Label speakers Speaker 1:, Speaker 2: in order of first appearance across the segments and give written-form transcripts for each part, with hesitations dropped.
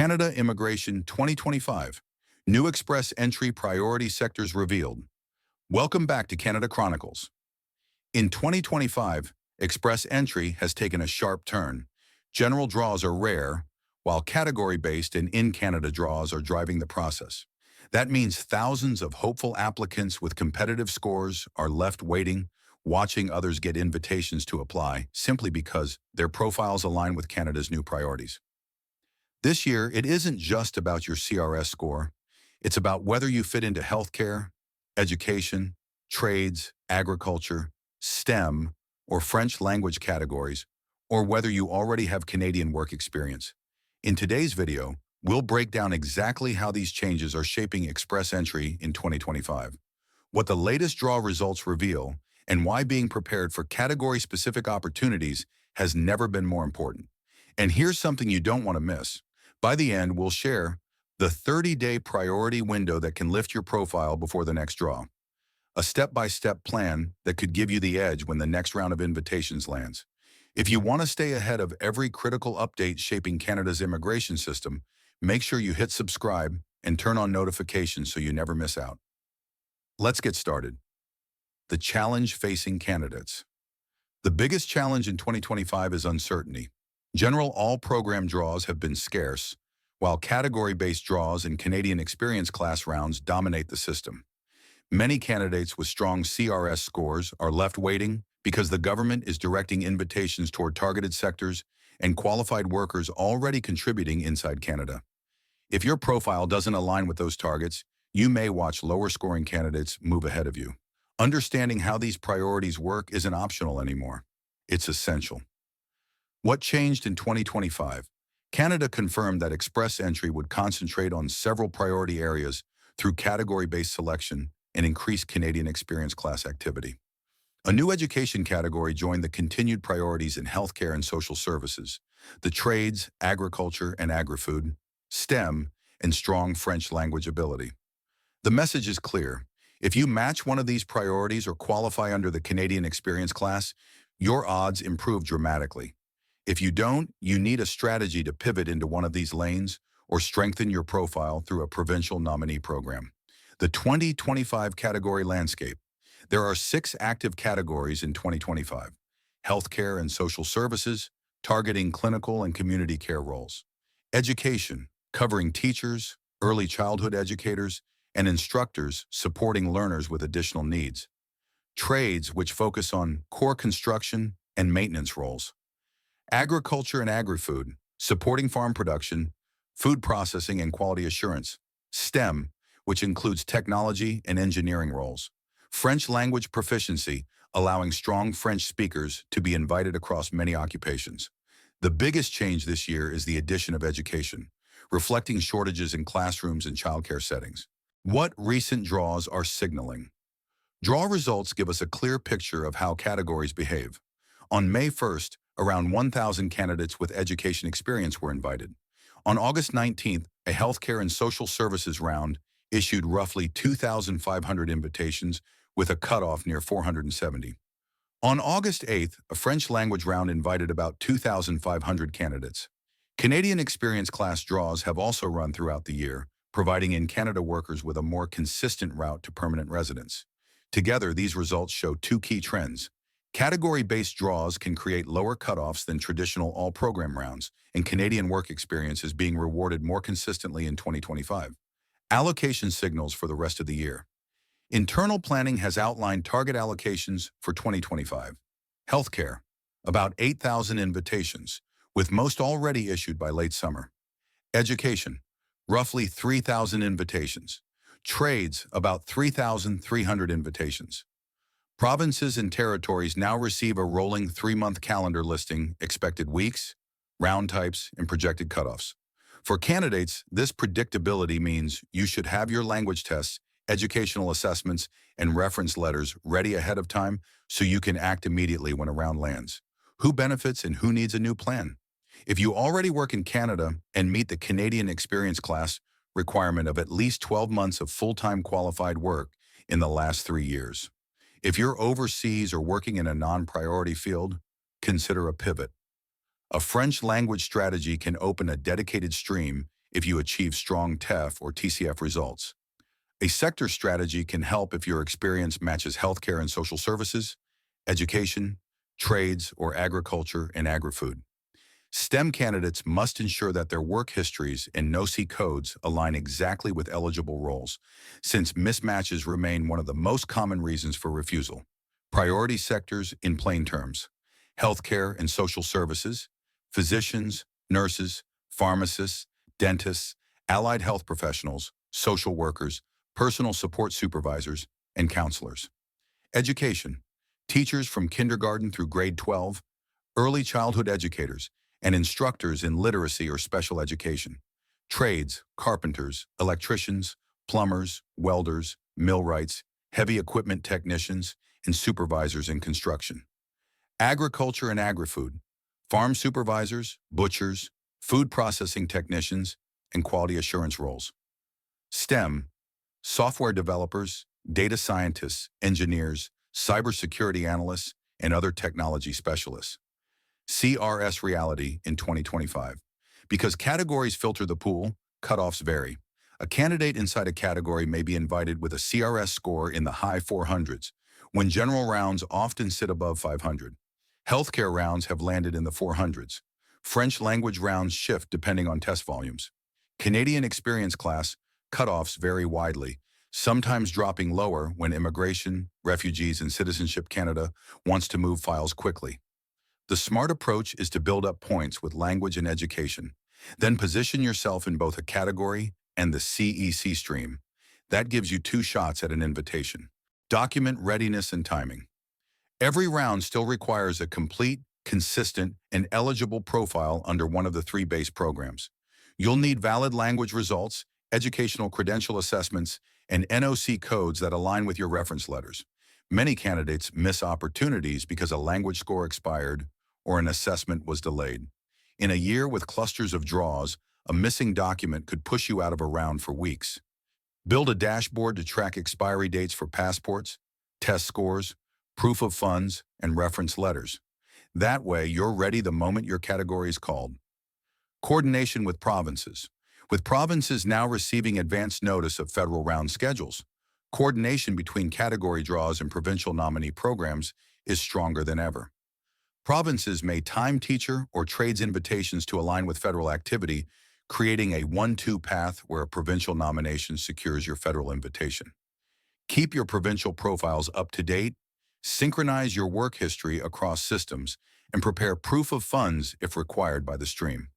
Speaker 1: Canada Immigration 2025. New Express Entry Priority Sectors Revealed. Welcome back to Canada Chronicles. In 2025, Express Entry has taken a sharp turn. General draws are rare, while category-based and in-Canada draws are driving the process. That means thousands of hopeful applicants with competitive scores are left waiting, watching others get invitations to apply simply because their profiles align with Canada's new priorities. This year, it isn't just about your CRS score. It's about whether you fit into healthcare, education, trades, agriculture, STEM, or French language categories, or whether you already have Canadian work experience. In today's video, we'll break down exactly how these changes are shaping Express Entry in 2025, what the latest draw results reveal, and why being prepared for category-specific opportunities has never been more important. And here's something you don't want to miss. By the end, we'll share the 30-day priority window that can lift your profile before the next draw, a step-by-step plan that could give you the edge when the next round of invitations lands. If you want to stay ahead of every critical update shaping Canada's immigration system, make sure you hit subscribe and turn on notifications so you never miss out. Let's get started. The challenge facing candidates. The biggest challenge in 2025 is uncertainty. General all-program draws have been scarce, while category-based draws and Canadian experience class rounds dominate the system. Many candidates with strong CRS scores are left waiting because the government is directing invitations toward targeted sectors and qualified workers already contributing inside Canada. If your profile doesn't align with those targets, you may watch lower-scoring candidates move ahead of you. Understanding how these priorities work isn't optional anymore. It's essential. What changed in 2025? Canada confirmed that Express Entry would concentrate on several priority areas through category-based selection and increased Canadian experience class activity. A new education category joined the continued priorities in healthcare and social services, the trades, agriculture and agri-food, STEM, and strong French language ability. The message is clear. If you match one of these priorities or qualify under the Canadian experience class, your odds improve dramatically. If you don't, you need a strategy to pivot into one of these lanes or strengthen your profile through a provincial nominee program. The 2025 category landscape. There are 6 active categories in 2025: healthcare and social services, targeting clinical and community care roles; education, covering teachers, early childhood educators, and instructors supporting learners with additional needs; trades, which focus on core construction and maintenance roles; agriculture and agri-food, supporting farm production, food processing and quality assurance; STEM, which includes technology and engineering roles; French language proficiency, allowing strong French speakers to be invited across many occupations. The biggest change this year is the addition of education, reflecting shortages in classrooms and childcare settings. What recent draws are signaling? Draw results give us a clear picture of how categories behave. On May 1st, around 1,000 candidates with education experience were invited. On August 19th, a healthcare and social services round issued roughly 2,500 invitations with a cutoff near 470. On August 8th, a French language round invited about 2,500 candidates. Canadian experience class draws have also run throughout the year, providing in-Canada workers with a more consistent route to permanent residence. Together, these results show 2 key trends. Category-based draws can create lower cutoffs than traditional all-program rounds, and Canadian work experience is being rewarded more consistently in 2025. Allocation signals for the rest of the year. Internal planning has outlined target allocations for 2025. Healthcare, about 8,000 invitations, with most already issued by late summer. Education, roughly 3,000 invitations. Trades, about 3,300 invitations. Provinces and territories now receive a rolling 3-month calendar listing, expected weeks, round types, and projected cutoffs. For candidates, this predictability means you should have your language tests, educational assessments, and reference letters ready ahead of time so you can act immediately when a round lands. Who benefits and who needs a new plan? If you already work in Canada and meet the Canadian experience class requirement of at least 12 months of full-time qualified work in the last 3 years. If you're overseas or working in a non-priority field, consider a pivot. A French language strategy can open a dedicated stream if you achieve strong TEF or TCF results. A sector strategy can help if your experience matches healthcare and social services, education, trades, or agriculture and agri-food. STEM candidates must ensure that their work histories and NOC codes align exactly with eligible roles, since mismatches remain one of the most common reasons for refusal. Priority sectors in plain terms: healthcare and social services, physicians, nurses, pharmacists, dentists, allied health professionals, social workers, personal support supervisors, and counselors. Education: teachers from kindergarten through grade 12, early childhood educators, and instructors in literacy or special education. Trades: carpenters, electricians, plumbers, welders, millwrights, heavy equipment technicians, and supervisors in construction. Agriculture and agri-food: farm supervisors, butchers, food processing technicians, and quality assurance roles. STEM: software developers, data scientists, engineers, cybersecurity analysts, and other technology specialists. CRS reality in 2025. Because categories filter the pool, cutoffs vary. A candidate inside a category may be invited with a CRS score in the high 400s, when general rounds often sit above 500. Healthcare rounds have landed in the 400s. French language rounds shift depending on test volumes. Canadian experience class cutoffs vary widely, sometimes dropping lower when Immigration, Refugees, and Citizenship Canada wants to move files quickly. The smart approach is to build up points with language and education, then position yourself in both a category and the CEC stream. That gives you 2 shots at an invitation. Document readiness and timing. Every round still requires a complete, consistent, and eligible profile under one of the 3 base programs. You'll need valid language results, educational credential assessments, and NOC codes that align with your reference letters. Many candidates miss opportunities because a language score expired or an assessment was delayed. In a year with clusters of draws, a missing document could push you out of a round for weeks. Build a dashboard to track expiry dates for passports, test scores, proof of funds, and reference letters. That way, you're ready the moment your category is called. Coordination with provinces. With provinces now receiving advance notice of federal round schedules, coordination between category draws and provincial nominee programs is stronger than ever. Provinces may time teacher or trades invitations to align with federal activity, creating a 1-2 path where a provincial nomination secures your federal invitation. Keep your provincial profiles up to date, synchronize your work history across systems, and prepare proof of funds if required by the stream.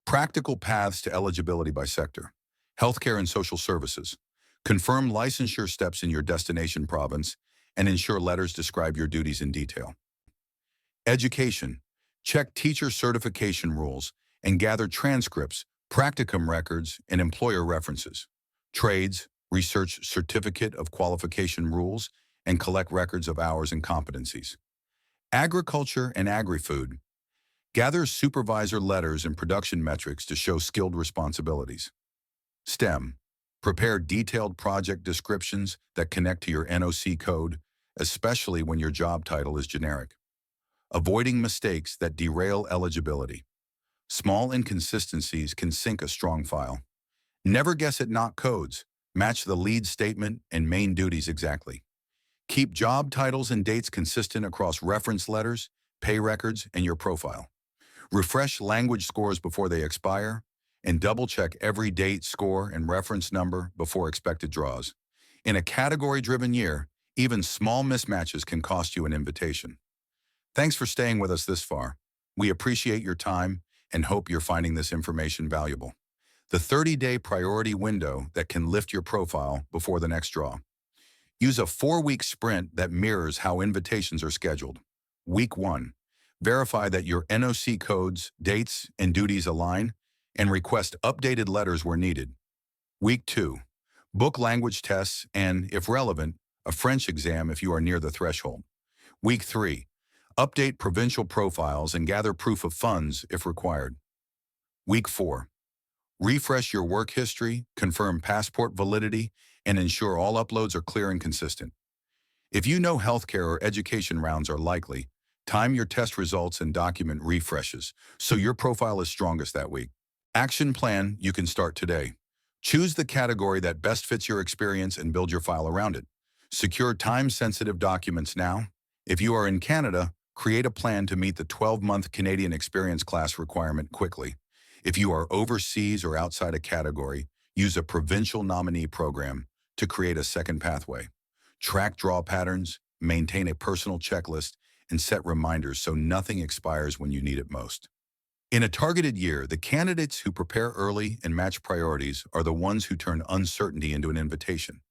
Speaker 1: Practical paths to eligibility by sector. Healthcare and social services. Confirm licensure steps in your destination province and ensure letters describe your duties in detail. Education. Check teacher certification rules and gather transcripts, practicum records, and employer references. Trades. Research certificate of qualification rules and collect records of hours and competencies. Agriculture and agri-food. Gather supervisor letters and production metrics to show skilled responsibilities. STEM. Prepare detailed project descriptions that connect to your NOC code, especially when your job title is generic. Avoiding mistakes that derail eligibility. Small inconsistencies can sink a strong file. Never guess at not codes. Match the lead statement and main duties exactly. Keep job titles and dates consistent across reference letters, pay records, and your profile. Refresh language scores before they expire, and double-check every date, score, and reference number before expected draws. In a category-driven year, even small mismatches can cost you an invitation. Thanks for staying with us this far. We appreciate your time and hope you're finding this information valuable. The 30-day priority window that can lift your profile before the next draw. Use a 4-week sprint that mirrors how invitations are scheduled. Week 1. Verify that your NOC codes, dates, and duties align, and request updated letters where needed. Week 2. Book language tests and, if relevant, a French exam if you are near the threshold. Week 3. Update provincial profiles and gather proof of funds if required. Week 4. Refresh your work history, confirm passport validity, and ensure all uploads are clear and consistent. If you know healthcare or education rounds are likely, time your test results and document refreshes so your profile is strongest that week. Action plan you can start today. Choose the category that best fits your experience and build your file around it. Secure time-sensitive documents now. If you are in Canada, create a plan to meet the 12-month Canadian Experience class requirement quickly. If you are overseas or outside a category, use a provincial nominee program to create a second pathway. Track draw patterns, maintain a personal checklist, and set reminders so nothing expires when you need it most. In a targeted year, the candidates who prepare early and match priorities are the ones who turn uncertainty into an invitation.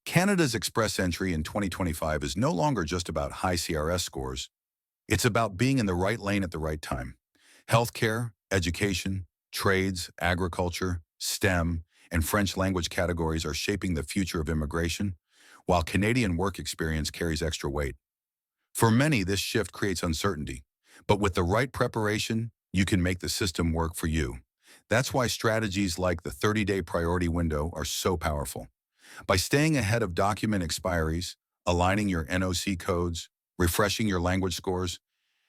Speaker 1: Canada's Express entry in 2025 is no longer just about high CRS scores. It's about being in the right lane at the right time. Healthcare, education, trades, agriculture, STEM, and French language categories are shaping the future of immigration, while Canadian work experience carries extra weight. For many, this shift creates uncertainty, but with the right preparation, you can make the system work for you. That's why strategies like the 30-day priority window are so powerful. By staying ahead of document expiries, aligning your NOC codes, refreshing your language scores,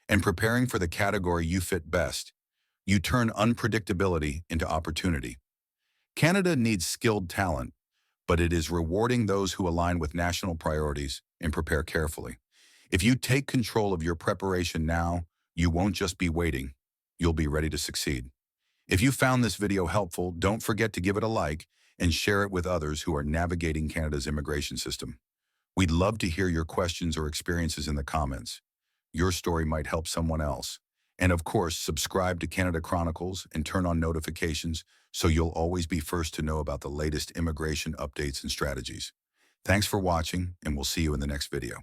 Speaker 1: and preparing for the category you fit best, you turn unpredictability into opportunity. Canada needs skilled talent, but it is rewarding those who align with national priorities and prepare carefully. If you take control of your preparation now, you won't just be waiting, you'll be ready to succeed. If you found this video helpful, don't forget to give it a like and share it with others who are navigating Canada's immigration system. We'd love to hear your questions or experiences in the comments. Your story might help someone else. And of course, subscribe to Canada Chronicles and turn on notifications so you'll always be first to know about the latest immigration updates and strategies. Thanks for watching, and we'll see you in the next video.